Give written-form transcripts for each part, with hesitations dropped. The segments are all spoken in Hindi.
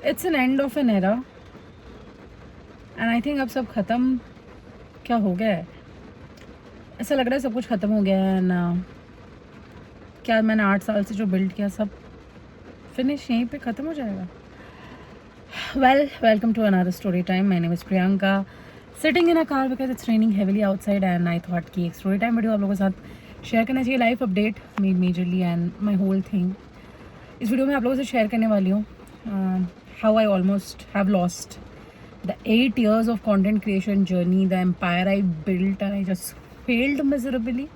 It's an end of an era and I think अब सब ख़त्म क्या हो गया है, ऐसा लग रहा है सब कुछ ख़त्म हो गया है ना। क्या मैंने 8 साल से जो बिल्ड किया सब फिनिश यहीं पे ख़त्म हो जाएगा। Well, welcome to another story time. My name is Priyanka, sitting in a car because it's raining heavily outside and I thought कि एक स्टोरी टाइम वीडियो आप लोगों के साथ शेयर करना चाहिए, life update majorly and my whole thing. इस वीडियो में आप लोगों से शेयर करने वाली हूँ how I almost have lost the 8 years of content creation journey, the empire I built and I just failed miserably.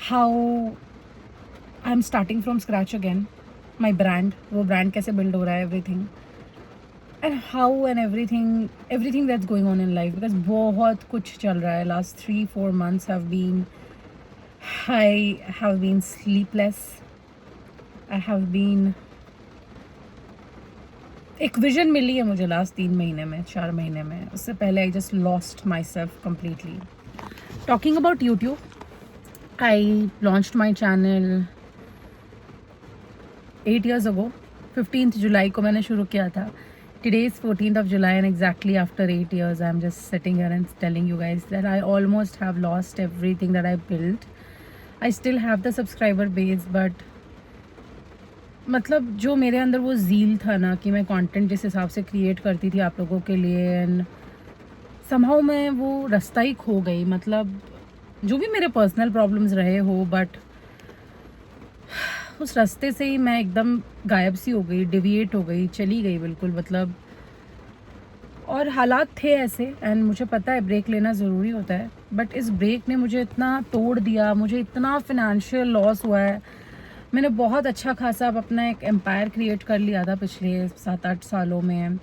How I'm starting from scratch again. My brand, वो brand कैसे build हो रहा है, everything. And how and everything that's going on in life. Because बहुत कुछ चल रहा है. Last 3-4 months I have been sleepless. I have been एक विजन मिली है मुझे लास्ट 3 महीने में, 4 महीने में। उससे पहले I just lost my self completely. Talking about YouTube, I launched my channel 8 years ago। 15th जुलाई को मैंने शुरू किया था। Today is 14th of July and exactly after 8 years I'm just sitting here and telling you guys that I almost have lost everything that I built. I still have the subscriber base but मतलब जो मेरे अंदर वो ज़ील था ना कि मैं कंटेंट जिस हिसाब से क्रिएट करती थी आप लोगों के लिए, एंड समहाउ मैं वो रास्ता ही खो गई। मतलब जो भी मेरे पर्सनल प्रॉब्लम्स रहे हो बट उस रास्ते से ही मैं एकदम गायब सी हो गई, डिविएट हो गई, चली गई बिल्कुल। मतलब और हालात थे ऐसे एंड मुझे पता है ब्रेक लेना ज़रूरी होता है, बट इस ब्रेक ने मुझे इतना तोड़ दिया, मुझे इतना फिनेंशियल लॉस हुआ है। मैंने बहुत अच्छा खासा अब अपना एक एम्पायर क्रिएट कर लिया था पिछले 7-8 सालों में।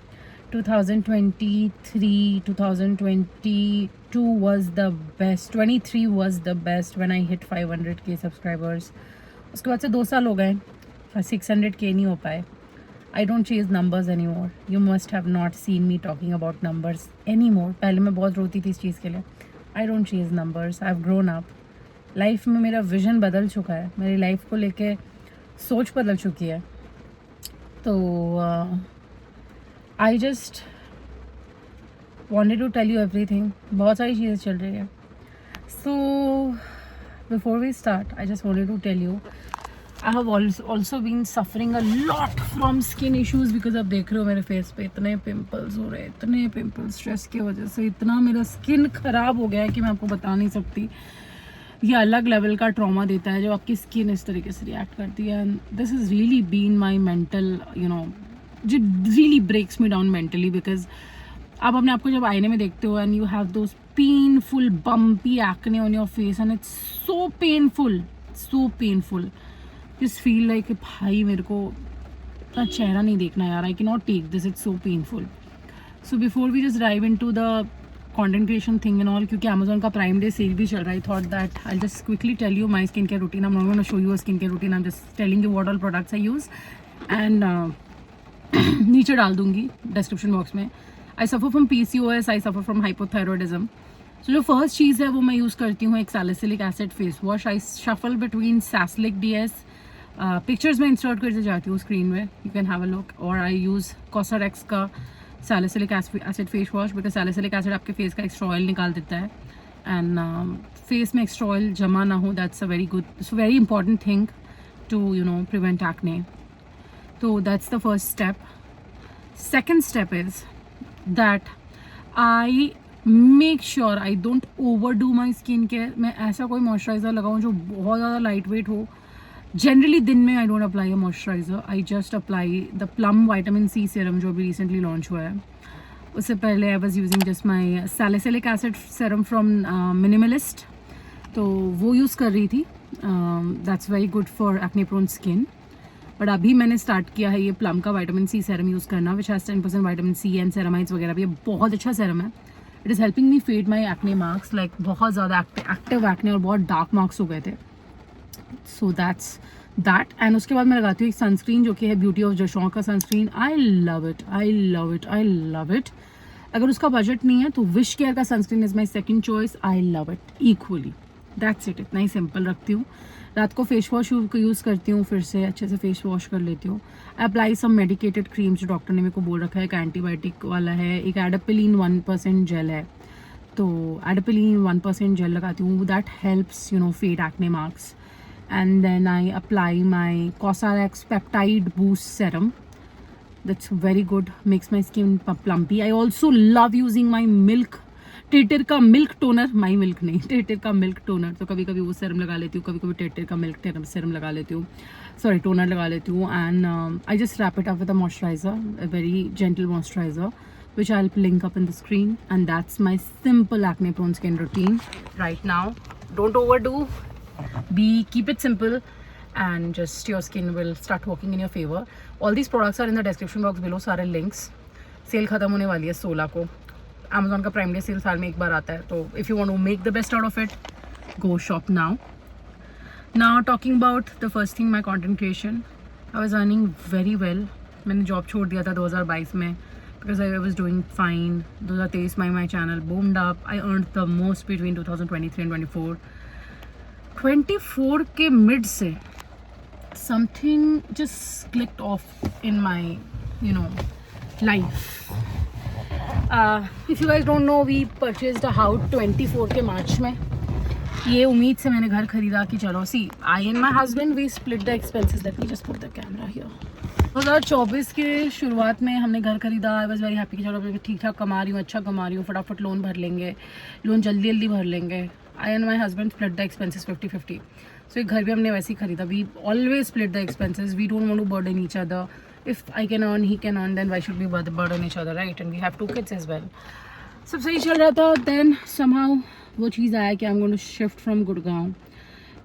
2023, 2022 was the best, 23 was the best when I hit 500K subscribers. उसके बाद से 2 साल हो गए, 600K नहीं हो पाए। I don't chase numbers any more. You must have not seen me talking about numbers any more. पहले मैं बहुत रोती थी इस चीज़ के लिए। I don't chase numbers, I have grown up. Life में मेरा विज़न बदल चुका है, मेरी लाइफ को लेके सोच बदल चुकी है। तो I just wanted to tell you everything. बहुत सारी चीज़ें चल रही है। So before we start I just wanted to tell you I have also been suffering a lot from skin issues. Because अब देख रहे हो मेरे फेस पे इतने पिंपल्स हो रहे हैं, इतने पिंपल्स, स्ट्रेस की वजह से इतना मेरा स्किन ख़राब हो गया है कि मैं आपको बता नहीं सकती। ये अलग लेवल का ट्रॉमा देता है जब आपकी स्किन इस तरीके से रिएक्ट करती है। And this is really been my mental जो really breaks me down mentally. Because आप अपने आप को जब आईने में देखते हो and you have those painful bumpy acne on your face and it's so painful just feel like भाई मेरे को अपना चेहरा नहीं देखना यार, I can not take this, it's so painful. So before we just dive in to the content creation thing and all, क्योंकि Amazon का Prime Day sale भी चल रहा है, I thought that I'll just quickly tell you my skincare routine. I'm not going to show you a skincare routine, I'm just telling you what all products I use and नीचे डाल दूंगी description box में। I suffer from PCOS, I suffer from hypothyroidism. So जो फर्स्ट चीज़ है वो मैं यूज़ करती हूँ एक salicylic acid face wash. I shuffle between salicylic DS, pictures में इंसर्ट करते जाती हूँ स्क्रीन में, you can have a look. और आई यूज़ कॉसरएक्स का salicylic acid face wash because salicylic acid आपके फेस का एक्स्ट्रा ऑयल निकाल देता है एंड फेस में एक्स्ट्रा ऑयल जमा ना हो, that's a very important thing to prevent acne. तो that's the first step. Second step is that I make sure I don't over do my skin care. मैं ऐसा कोई मॉइस्चराइज़र लगाऊँ जो बहुत ज़्यादा लाइट वेट हो। जनरली दिन में I don't apply a moisturiser, I just apply the Plum vitamin C serum जो अभी रिसेंटली लॉन्च हुआ है। उससे पहले I was using just my salicylic acid serum from Minimalist, तो वो यूज़ कर रही थी। That's very good for acne prone skin. But अभी मैंने स्टार्ट किया है ये प्लम का विटामिन C सीरम यूज़ करना, which has 10% vitamin C and ceramides वगैरह भी। बहुत अच्छा सीरम है। It is helping me fade my acne marks, like बहुत ज़्यादा एक्टिव एक्ने और बहुत डार्क मार्क्स हो गए थे। So that's that. एंड उसके बाद मैं लगाती हूँ एक सनस्क्रीन जो कि है ब्यूटी ऑफ जशों का सनस्क्रीन। I love it. अगर उसका बजट नहीं है तो विश केयर का sunscreen is my second choice. I love it equally. That's it, इतना ही सिंपल रखती हूँ। रात को फेस वॉश यूज़ करती हूँ, फिर से अच्छे से फेस वॉश कर लेती हूँ। अप्लाई सम मेडिकेटेड क्रीम्स जो डॉक्टर ने मेरे को बोल रखा है, एक एंटीबायोटिक वाला है, एक एडापिलीन 1% जेल है, तो एडापिलीन 1% जेल लगाती हूँ, that helps you know fade acne marks. And then I apply my Cosrx peptide boost serum, that's very good, makes my skin plumpy. I also love using my milk, टेटर का मिल्क टोनर, माई मिल्क नहीं, टेटर का मिल्क टोनर, तो कभी कभी वो सेरम लगा लेती हूँ, कभी कभी टेटर का मिल्क सेरम लगा लेती हूँ, सॉरी टोनर लगा लेती हूँ। And I just wrap it up with a moisturiser, a very gentle moisturiser which I'll link up in the screen, and that's my simple acne prone skin routine right now. Don't overdo, keep it simple, and just your skin will start working in your favor. All these products are in the description box below, सारे links। सेल ख़त्म होने वाली है 16 को, Amazon का प्राइम डे सेल साल में एक बार आता है, तो if you want to make the best out of it, go shop now. Now talking about the first thing, my content creation, I was earning very well. मैंने जॉब छोड़ दिया था 2022 में because I was doing fine. 2023 में my channel boomed up. I earned the most between 2023 and 24. 24 के mid से something just clicked off in my life. If you guys don't know, we purchased a house 24 के मार्च में। ये उम्मीद से मैंने घर खरीदा कि चलो, see, I and my husband we split the expenses. Let me just put the camera here. 2024 के शुरुआत में हमने घर खरीदा। आई वॉज वेरी हैप्पी कि चलो ठीक ठाक कमा रही हूँ, अच्छा कमा रही हूँ, फटाफट लोन भर लेंगे, लोन जल्दी जल्दी भर लेंगे। I and my husband split the expenses 50-50। So एक घर भी हमने वैसे ही खरीदा। We always split the expenses, we don't want to burden each other. If I can earn, he can earn, then why should be burden each other, right? And we have 2 kids as well. सब सही चल रहा था। देन समहाउ वो चीज़ आया कि I am going to shift from Gurgaon.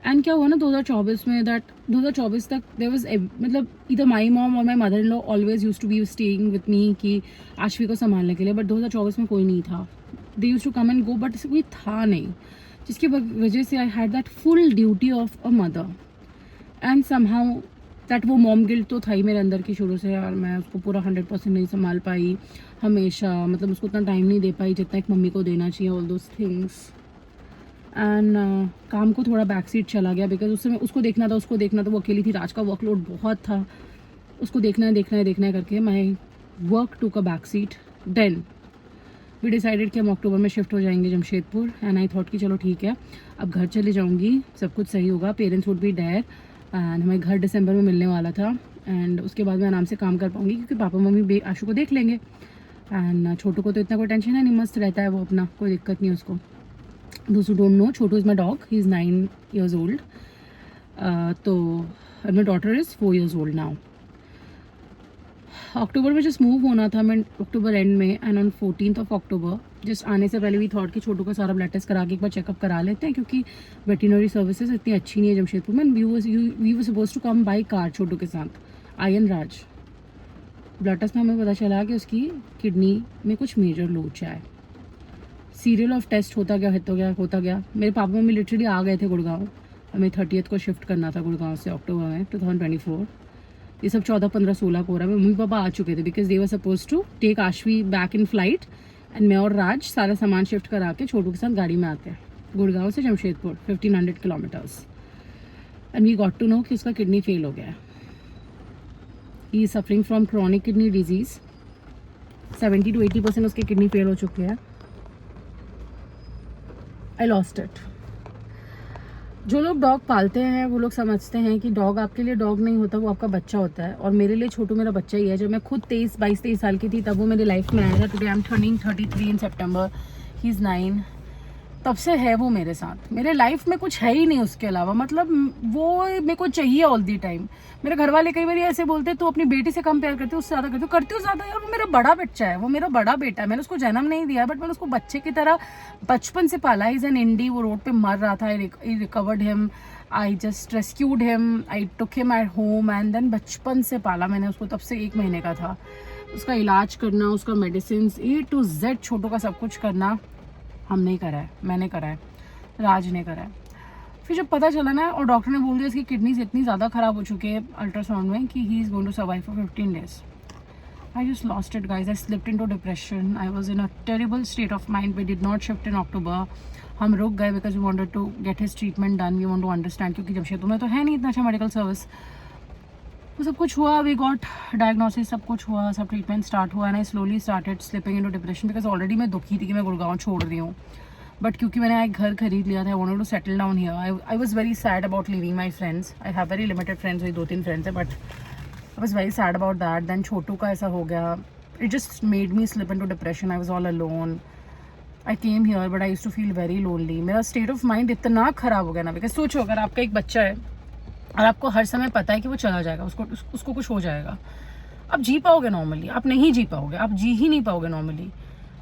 And क्या हुआ ना 2024 में, दैट 2024 तक देयर वाज, मतलब इधर माई मॉम और my mother in law always use to be staying with me कि आशवी को संभालने के लिए, बट 2024 में कोई नहीं था। They use to come and go, but कोई था नहीं, जिसकी वजह से I had that full duty of a mother. And somehow that वो मॉम गिल्ट तो था ही मेरे अंदर की शुरू से, यार मैं उसको पूरा 100% नहीं संभाल पाई हमेशा, मतलब उसको उतना टाइम नहीं दे पाई जितना एक मम्मी को देना चाहिए, ऑल दोज थिंग्स। एंड काम को थोड़ा बैक सीट चला गया, बिकॉज उस समय उसको देखना था, वो अकेली थी, राज का वर्कलोड बहुत था, उसको देखना है करके माई वर्क टू का back seat. Then we decided कि हम अक्टूबर में शिफ्ट हो जाएंगे जमशेदपुर। एंड आई थॉट कि चलो ठीक है, अब घर चले जाऊँगी, सब कुछ सही होगा, parents would be there, and हमें घर दिसंबर में मिलने वाला था। एंड उसके बाद मैं आराम से काम कर पाऊँगी, क्योंकि पापा मम्मी आशु को देख लेंगे। एंड छोटू को तो इतना कोई टेंशन है नहीं, मस्त रहता है वो अपना, कोई दिक्कत नहीं उसको। Those who don't know, Chotu is my dog. He's 9 years old. तो and my daughter is 4 years old now. अक्टूबर में जस्ट मूव होना था, मैं अक्टूबर एंड में, and on 14th of October just आने से पहले भी थॉट कि छोटू का सारा ब्लड टेस्ट करा के एक बार चेकअप करा लेते हैं, क्योंकि वेटरनरी सर्विसेज इतनी अच्छी नहीं है जमशेदपुर में। We were suppose to come by car Chhotu के साथ, I and Raj. Blood test में हमें पता चला कि उसकी किडनी में कुछ मेजर लोचा है। सीरियल ऑफ टेस्ट होता गया। मेरे पापा मम्मी लिटरली आ गए थे गुड़गांव, हमें 30th को शिफ्ट करना था गुड़गांव से अक्टूबर में 2024। ये सब 14, 15, 16 को हो रहा है। मम्मी पापा आ चुके थे, because they were suppose to take Ashvi back in flight, and मैं और राज सारा सामान शिफ्ट करा के छोटू के साथ गाड़ी में आते हैं गुड़गांव से Jamshedpur, 1500 kilometres. And we got to know कि उसका किडनी फेल हो गया है। He is suffering from chronic kidney disease. 70 to 80% उसके किडनी फेल हो चुके हैं। I lost it. जो लोग डॉग पालते हैं वो लोग समझते हैं कि डॉग आपके लिए डॉग नहीं होता, वो आपका बच्चा होता है। और मेरे लिए छोटू मेरा बच्चा ही है। जब मैं खुद 22-23 साल की थी तब वो मेरी लाइफ में आया था। Today I am turning 33 in September, he is 9। तब से है वो मेरे साथ। मेरे लाइफ में कुछ है ही नहीं उसके अलावा, मतलब वो मेरे को चाहिए ऑल दी टाइम। मेरे घर वाले कई बार ऐसे बोलते तो अपनी बेटी से कंपेयर करते हो, उससे ज़्यादा करती हूँ ज़्यादा यार। वो मेरा बड़ा बच्चा है, वो मेरा बड़ा बेटा है। मैंने उसको जन्म नहीं दिया, बट मैंने उसको बच्चे की तरह बचपन से पाला। इज़ एन इंडी, वो रोड पे मर रहा था, I recovered him, I just rescued him, I took him at home, and then बचपन से पाला मैंने उसको। तब से 1 महीने का था। उसका इलाज करना, उसका मेडिसिन A to Z छोटू का सब कुछ करना हमने करा है, मैंने करा है, राज ने करा है। फिर जब पता चला ना, और डॉक्टर ने बोल दिया इसकी किडनीज इतनी ज़्यादा ख़राब हो चुकी है अल्ट्रासाउंड में कि he is going to survive for 15 days। I just lost it, guys. I slipped into depression. I was in a terrible state of mind. We did not shift in October. हम रुक गए because we wanted to get his treatment done. We want to understand क्योंकि जमशेदपुर में तो है नहीं इतना अच्छा मेडिकल सर्विस. तो सब कुछ हुआ. We got diagnosis, सब कुछ हुआ, सब ट्रीटमेंट स्टार्ट हुआ. And I slowly started slipping into depression because already मैं दुखी थी कि मैं गुड़गांव छोड़ रही हूँ. बट क्योंकि मैंने एक घर खरीद लिया था, I wanted to settle down here. I was very sad about leaving my friends. I have very limited friends, वही 2-3 फ्रेंड्स है, but I was very sad about that. Then Chotu का ऐसा हो गया. It just made me slip into depression. I was all alone. I came here but I used to feel very lonely. मेरा state of mind इतना ख़राब हो गया ना. बिकॉज सोचो, अगर आपका एक बच्चा है और आपको हर समय पता है कि वो चला जाएगा, उसको कुछ हो जाएगा, आप जी पाओगे नॉर्मली? आप नहीं जी पाओगे. आप जी ही नहीं पाओगे normally.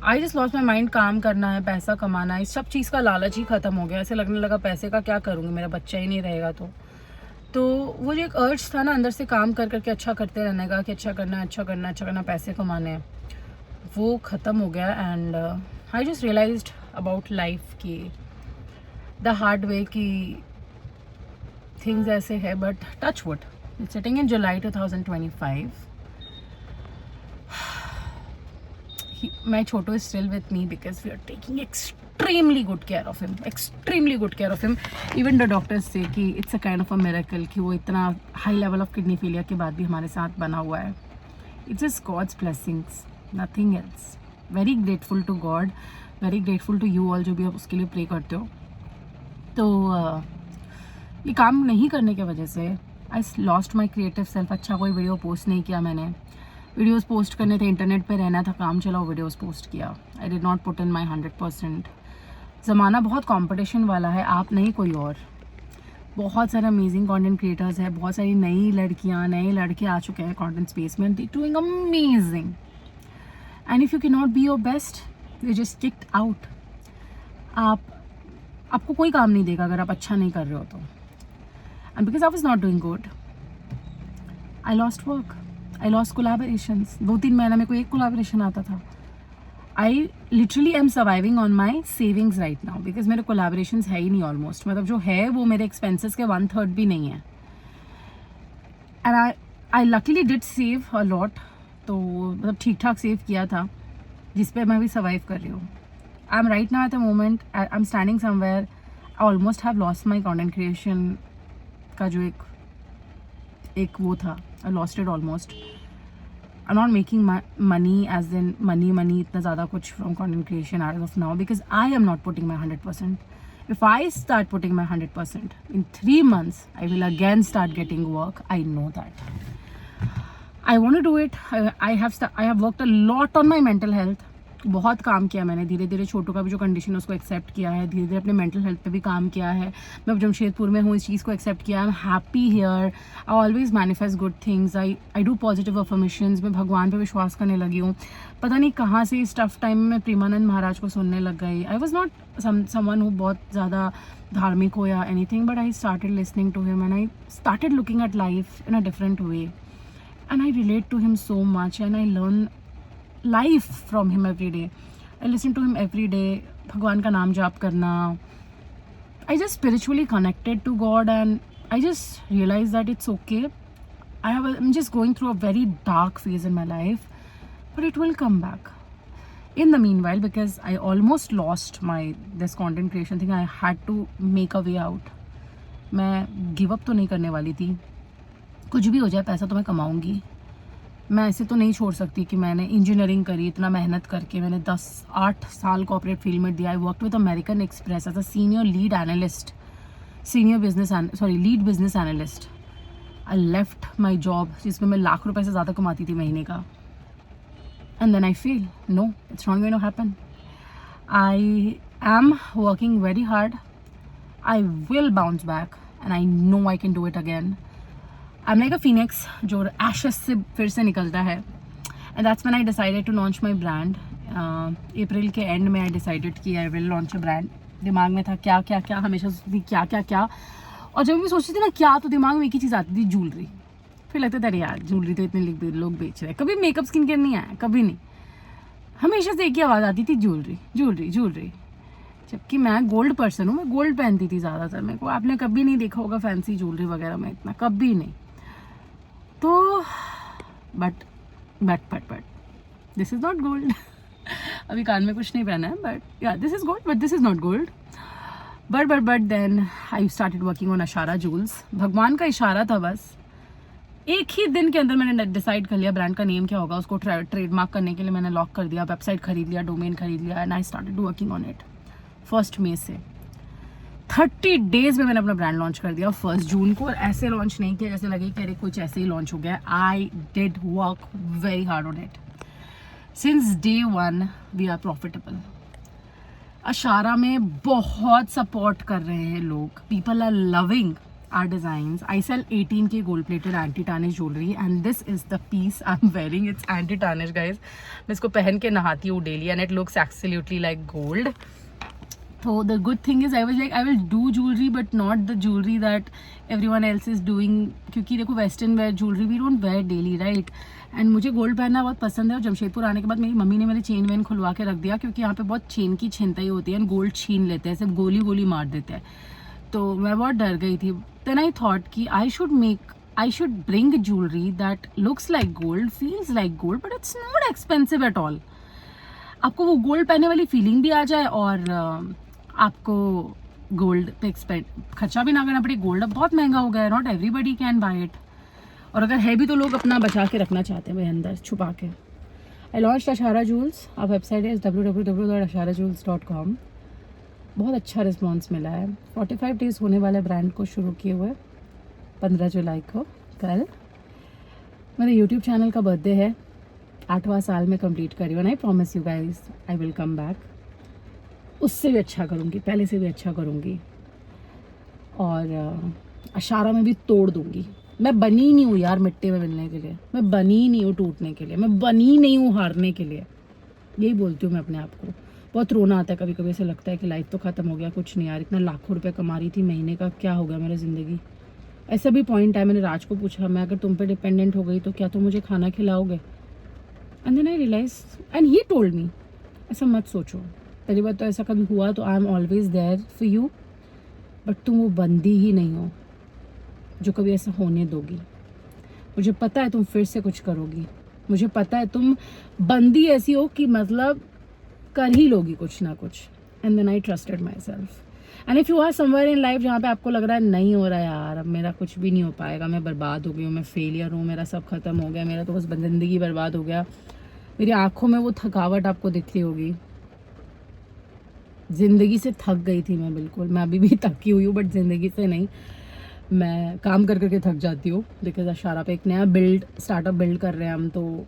I just lost my mind. काम करना है, पैसा कमाना है, इस सब चीज़ का लालच ही ख़त्म हो गया. ऐसे लगने लगा पैसे का क्या करूँगी, मेरा बच्चा ही नहीं रहेगा. तो वो जो एक अर्ज था ना अंदर से काम कर करके अच्छा करते रहने का, कि अच्छा करना, अच्छा करना, अच्छा करना, पैसे कमाने हैं, वो ख़त्म हो गया. And I just realised about life की द हार्ड वे की थिंग्स ऐसे है. But touch wood, it's sitting in July 2025. My Chotu is still with me because we are taking extremely good care of him. Extremely good care of him. Even the doctors say कि it's a kind of a miracle कि वो इतना high level of kidney failure के बाद भी हमारे साथ बना हुआ है. It's just God's blessings, nothing else. Very grateful to God, very grateful to you all जो भी आप उसके लिए pray करते हो. तो ये काम नहीं करने की वजह से I lost my creative self. अच्छा कोई वीडियो पोस्ट नहीं किया मैंने. वीडियोस पोस्ट करने थे, इंटरनेट पे रहना था, काम चलाओ वीडियोस पोस्ट किया. I did not put in my 100%. ज़माना बहुत कंपटीशन वाला है, आप नहीं कोई और. बहुत सारे अमेजिंग कंटेंट क्रिएटर्स हैं, बहुत सारी नई लड़कियां, नए लड़के आ चुके हैं कंटेंट स्पेस में, they doing amazing. And if you can not be your best, you just kicked out. आपको कोई काम नहीं देगा अगर आप अच्छा नहीं कर रहे हो तो. And because I was not doing good, I lost work. I lost collaborations. 2-3 महीना में कोई एक कोलाबोरेशन आता था. I literally am surviving on my savings right now because मेरे collaborations है ही नहीं almost. मतलब जो है वो मेरे expenses के 1/3 भी नहीं है. And I luckily did save a lot. तो मतलब ठीक ठाक सेव किया था जिस पे मैं भी survive कर रही हूँ. I'm right now at the moment, I'm standing somewhere. I almost have lost my content creation का जो एक वो था. I lost it almost. I'm not making money as in money इतना ज़्यादा कुछ from content creation as of now because I am not putting my 100%. If I start putting my 100%, in 3 months, I will again start getting work. I know that. I want to do it. I have worked a lot on my mental health. बहुत काम किया मैंने. धीरे धीरे छोटू का भी जो कंडीशन है उसको एक्सेप्ट किया है. धीरे धीरे अपने मेंटल हेल्थ पे भी काम किया है. मैं जमशेदपुर में हूँ, इस चीज़ को एक्सेप्ट किया. I am happy here. I always manifest good things. I do positive affirmations. मैं भगवान पे विश्वास करने लगी हूँ. पता नहीं कहाँ से इस टफ टाइम में प्रेमानंद महाराज को सुनने लग गई. I was not someone who बहुत ज़्यादा धार्मिक हो या anything, but I started listening to him and I started looking at life in a different way. And I relate to him so much and I learn life from him every day. I listen to him every day. भगवान का नाम जाप करना. I just spiritually connected to God and I just realized that it's okay. I'm just going through a very dark phase in my life, but it will come back. In the meanwhile, because I almost lost this content creation thing, I had to make a way out. मैं give up तो नहीं करने वाली थी. कुछ भी हो जाए पैसा तो मैं कमाऊंगी. मैं ऐसे तो नहीं छोड़ सकती कि मैंने इंजीनियरिंग करी, इतना मेहनत करके मैंने 8 साल कॉर्पोरेट फील्ड में दिया. I worked with American Express as a lead business analyst. I left my job जिसमें मैं लाख रुपए से ज़्यादा कमाती थी महीने का. And then I feel no, it's not going to happen. I am working very hard. I will bounce back and I know I can do it again. I'm like a phoenix जो ashes से फिर से निकलता है. And that's when I decided to launch my brand. अप्रैल के एंड में I decided कि I will launch a brand. दिमाग में था क्या क्या क्या, हमेशा सोचती थी क्या क्या क्या. और जब भी सोचती थी ना क्या, तो दिमाग में एक ही चीज़ आती थी, ज्वेलरी. फिर लगता था अरे यार ज्वेलरी तो इतने लोग बेच रहे हैं. कभी मेकअप स्किन केयर नहीं आया, कभी नहीं. हमेशा से एक ही आवाज़ आती थी, ज्वेलरी ज्वेलरी ज्वेलरी. जबकि मैं गोल्ड पर्सन हूँ, मैं गोल्ड पहनती थी ज़्यादातर. मेरे को आपने कभी नहीं देखा होगा फैंसी ज्वेलरी वगैरह में, इतना कभी नहीं. तो but but this is not gold. अभी कान में कुछ नहीं पहना है, but yeah this is gold but this is not gold. But then I started working on Ashara jewels. भगवान का इशारा था बस. एक ही दिन के अंदर मैंने डिसाइड कर लिया ब्रांड का नेम क्या होगा. उसको ट्रेडमार्क करने के लिए मैंने लॉक कर दिया, वेबसाइट खरीद लिया, डोमेन खरीद लिया, and I started working on it. 1 मई से 30 डेज में मैंने अपना ब्रांड लॉन्च कर दिया 1 जून को. और ऐसे लॉन्च नहीं किया जैसे लगे कि अरे कुछ ऐसे ही लॉन्च हो गया. I did work very hard on it. Since day 1 we are profitable. Ashara में बहुत सपोर्ट कर रहे हैं लोग. People are loving our designs. I sell 18K gold plated anti tarnish jewelry and this is the piece I'm wearing. It's anti tarnish guys. मैं इसको पहन के नहाती हूँ daily and it looks absolutely like gold. So the good thing is I was like I will do jewelry but not the jewelry that everyone else is doing. क्योंकि देखो western wear jewelry we don't wear daily right. And मुझे गोल्ड पहनना बहुत पसंद है. और जमशेदपुर आने के बाद मेरी मम्मी ने मेरे चेन वेन खुलवा के रख दिया क्योंकि यहाँ पे बहुत चेन की छिनताई होती है एंड गोल्ड छीन लेते हैं, सिर्फ गोली गोली मार देते हैं. तो मैं बहुत डर गई थी. देन आई थॉट कि I should bring jewellery that looks like gold, feels like gold, but it's not expensive at all. आपको वो गोल्ड पहनने वाली फीलिंग भी आ जाए और आपको गोल्ड पे खर्चा भी ना करना पड़े. गोल्ड अब बहुत महंगा हो गया है, not everybody can buy it. और अगर है भी तो लोग अपना बचा के रखना चाहते हैं भाई अंदर छुपा के. I launch Ashara jewels. our website है www.asharajewels.com. बहुत अच्छा रिस्पॉन्स मिला है. 45 डेज होने वाले ब्रांड को शुरू किए हुए 15 जुलाई को. कल मेरे यूट्यूब चैनल का बर्थडे है. 8वां साल में कंप्लीट करी हूँ. I promise you guys I will come back. उससे भी अच्छा करूँगी, पहले से भी अच्छा करूँगी. और अशारा में भी तोड़ दूँगी. मैं बनी नहीं हूँ यार मिट्टी में मिलने के लिए. मैं बनी नहीं हूँ टूटने के लिए. मैं बनी नहीं हूँ हारने के लिए. यही बोलती हूँ मैं अपने आप को. बहुत रोना आता है कभी कभी. ऐसे लगता है कि लाइफ तो ख़त्म हो गया, कुछ नहीं यार. इतना लाखों रुपए कमा रही थी महीने का, क्या हो गया मेरी ज़िंदगी. ऐसा भी पॉइंट है. मैंने राज को पूछा, मैं अगर तुम पे डिपेंडेंट हो गई तो क्या तुम मुझे खाना खिलाओगे. And then I realise and he told me ऐसा मत सोचो. पहली बात तो ऐसा कभी हुआ तो I am always there for you, but तुम वो बंदी ही नहीं हो जो कभी ऐसा होने दोगी. मुझे पता है तुम फिर से कुछ करोगी. मुझे पता है तुम बंदी ऐसी हो कि मतलब कर ही लोगी कुछ ना कुछ. And then I trusted myself. And if you are somewhere in life जहाँ पे आपको लग रहा है नहीं हो रहा है यार, अब मेरा कुछ भी नहीं हो पाएगा, मैं बर्बाद हो गई हूँ, मैं फेलियर हूँ, मेरा सब खत्म हो गया, मेरा तो बस ज़िंदगी बर्बाद हो गया. मेरी आंखों में वो थकावट आपको दिखती होगी. ज़िंदगी से थक गई थी मैं बिल्कुल. मैं अभी भी थकी हुई हूँ बट ज़िंदगी से नहीं. मैं काम कर करके थक जाती हूँ. बिकॉज अशारा पे एक नया स्टार्टअप बिल्ड कर रहे हैं हम, तो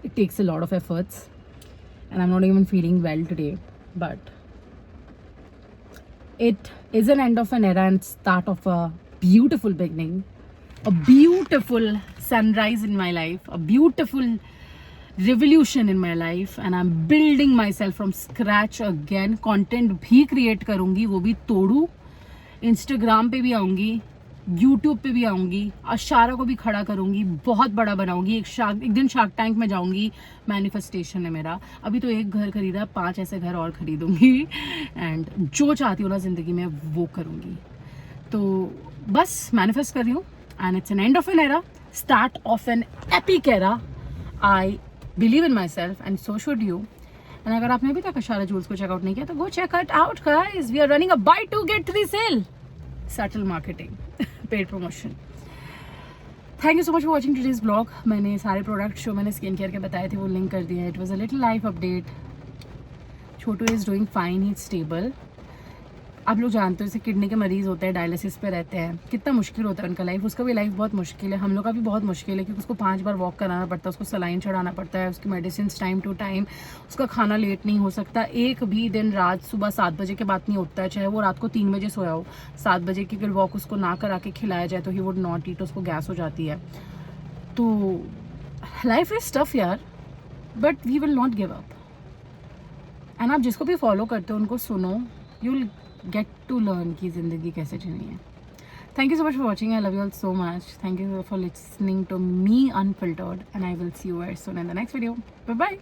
it takes a lot of efforts and I'm not even feeling well today, but it is an end of an era and start of a beautiful beginning, a beautiful sunrise in my life, a beautiful revolution in my life, and I'm building myself from scratch again. content भी create करूँगी, वो भी तोड़ू. Instagram पे भी आऊँगी, YouTube पे भी आऊँगी, अशारा को भी खड़ा करूँगी, बहुत बड़ा बनाऊँगी. एक दिन शार्क टैंक में जाऊँगी. मैनिफेस्टेशन है मेरा. अभी तो एक घर खरीदा, 5 ऐसे घर और खरीदूँगी. एंड जो चाहती हूँ ना ज़िंदगी में वो करूँगी. तो बस मैनिफेस्ट कर रही हूँ. And it's an end of an era, start of an epic era. I believe in my self and so should you. And अगर आपने अभी तक अशारा जूल्स को चेकआउट नहीं किया तो go check it out guys. We are running a buy 2 get 3 sale. Subtle marketing, paid promotion. Thank you so much for watching today's blog. मैंने सारे प्रोडक्ट जो मैंने स्किन केयर के बताए थे वो लिंक कर दिया है. It was a little life update. Chhotu is doing fine, he is stable. आप लोग जानते हो जैसे किडनी के मरीज़ होते हैं, डायलिसिस पे रहते हैं, कितना मुश्किल होता है उनका लाइफ. उसका भी लाइफ बहुत मुश्किल है. हम लोग का भी बहुत मुश्किल है क्योंकि उसको 5 बार वॉक कराना पड़ता है, उसको सलाइन चढ़ाना पड़ता है, उसकी मेडिसिन टाइम टू टाइम. उसका खाना लेट नहीं हो सकता. एक भी दिन रात सुबह 7 बजे के बाद नहीं होता है, चाहे वो रात को 3 बजे सोया हो. 7 बजे की अगर वॉक उसको ना करा के खिलाया जाए तो ही वुड नॉट ईट. उसको गैस हो जाती है. तो लाइफ इज टफ यार, but we will not give up. And आप जिसको भी फॉलो करते हो उनको सुनो. You will get to learn कि ज़िंदगी कैसे जीनी है. Thank you so much for watching. I love you all so much. Thank you for listening to me unfiltered, and I will see you very soon in the next video. Bye bye.